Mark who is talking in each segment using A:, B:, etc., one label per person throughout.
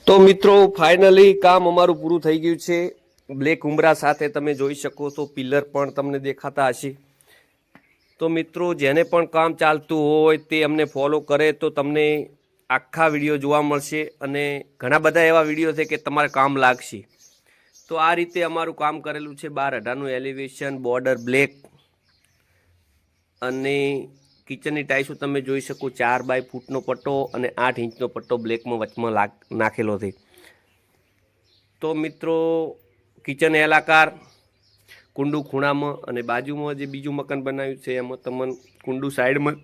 A: તો મિત્રો ફાઇનલી કામ અમારું પૂરું થઈ ગયું છે। બ્લેક ઉમરા સાથે તમે જોઈ શકો છો, પિલર પણ તમને દેખાતા હશે। તો મિત્રો જેને પણ કામ ચાલતું હોય તે અમને ફોલો કરે તો તમને આખા વિડીયો જોવા મળશે અને ઘણા બધા એવા વિડીયો છે કે તમારે કામ લાગશે। તો આ રીતે અમારું કામ કરેલું છે। 12-18નું એલિવેશન, બોર્ડર બ્લેક અને કિચનની ટાઇલ્સો તમે જોઈ શકો 4 બાય ફૂટનો પટ્ટો અને 8 ઇંચનો પટ્ટો બ્લેકમાં વચમાં નાખેલો છે। તો મિત્રો કિચન એલ આકાર, કુંડું ખૂણામાં અને બાજુમાં જે બીજું મકાન બનાવ્યું છે એમાં તમને કુંડું સાઈડમાં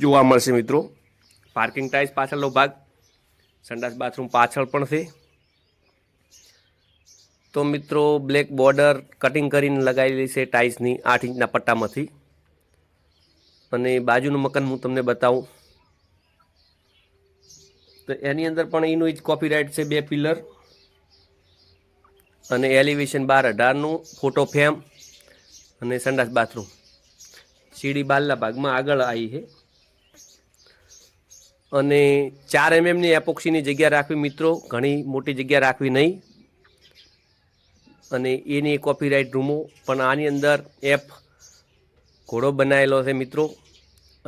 A: જોવા મળશે। મિત્રો પાર્કિંગ ટાઇલ્સ પાછળનો ભાગ, સંડાસ બાથરૂમ પાછળ પણ છે। તો મિત્રો બ્લેક બોર્ડર કટિંગ કરીને લગાવેલી છે ટાઇલ્સની 8 ઇંચના પટ્ટામાંથી। અને બાજુનું મકાન હું તમને બતાવું તો એની અંદર પણ એનું જ કોપીરાઇટ છે। 2 પિલર અને એલિવેશન 12-18નું, ફોટો ફ્રેમ અને સંડાસ બાથરૂમ। સીડી બારના ભાગમાં આગળ આવી છે અને 4 mmની એપોક્સીની જગ્યા રાખવી મિત્રો, ઘણી મોટી જગ્યા રાખવી નહીં। અને એની કોપીરાઇટ રૂમો પણ આની અંદર એફ ઘોડો બનાવેલો છે મિત્રો।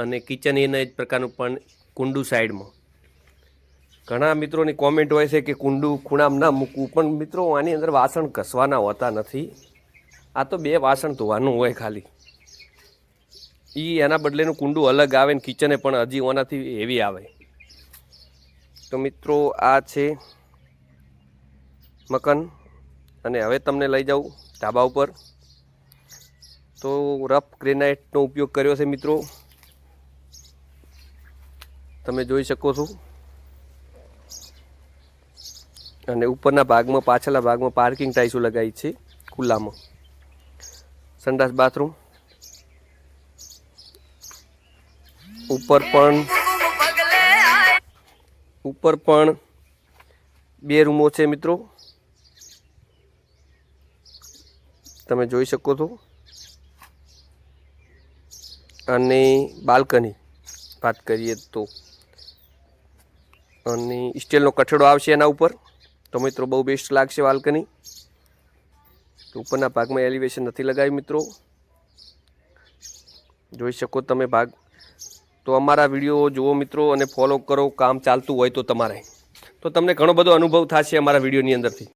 A: અને કિચન એના જ પ્રકારનું પણ કુંડું સાઈડમાં। ઘણા મિત્રોની કોમેન્ટ હોય છે કે કુંડું ખૂણામાં ના મૂકવું, પણ મિત્રો આની અંદર વાસણ ઘસવાના હોતા નથી। આ તો 2 વાસણ ધોવાનું હોય ખાલી, એના બદલેનું કુંડું અલગ આવે ને કિચને પણ હજી ઓનાથી હેવી આવે। તો મિત્રો આ છે મકાન અને હવે તમને લઈ જાઉં ધાબા ઉપર। તો રફ ગ્રેનાઇટનો ઉપયોગ કર્યો છે મિત્રો, તમે જોઈ શકો છો। અને ઉપરના ભાગમાં, પાછળના ભાગમાં પાર્કિંગ ટાઇલ્સો લગાવી છે ખુલ્લામાં। સંડાસ બાથરૂમ, ઉપર પણ 2 રૂમો છે મિત્રો, તમે જોઈ શકો છો। અને બાલ્કની વાત કરીએ તો અને સ્ટીલનો કઠેડો આવશે એના ઉપર, તો મિત્રો બહુ બેસ્ટ લાગશે બાલ્કની। ઉપરના ભાગમાં એલિવેશન નથી લગાવ્યું મિત્રો, જોઈ શકો તમે ભાગ। તો અમારા વિડીયો જુઓ મિત્રો અને ફોલો કરો, કામ ચાલતું હોય તો તમારે, તો તમને ઘણો બધો અનુભવ થશે અમારા વિડીયોની અંદરથી।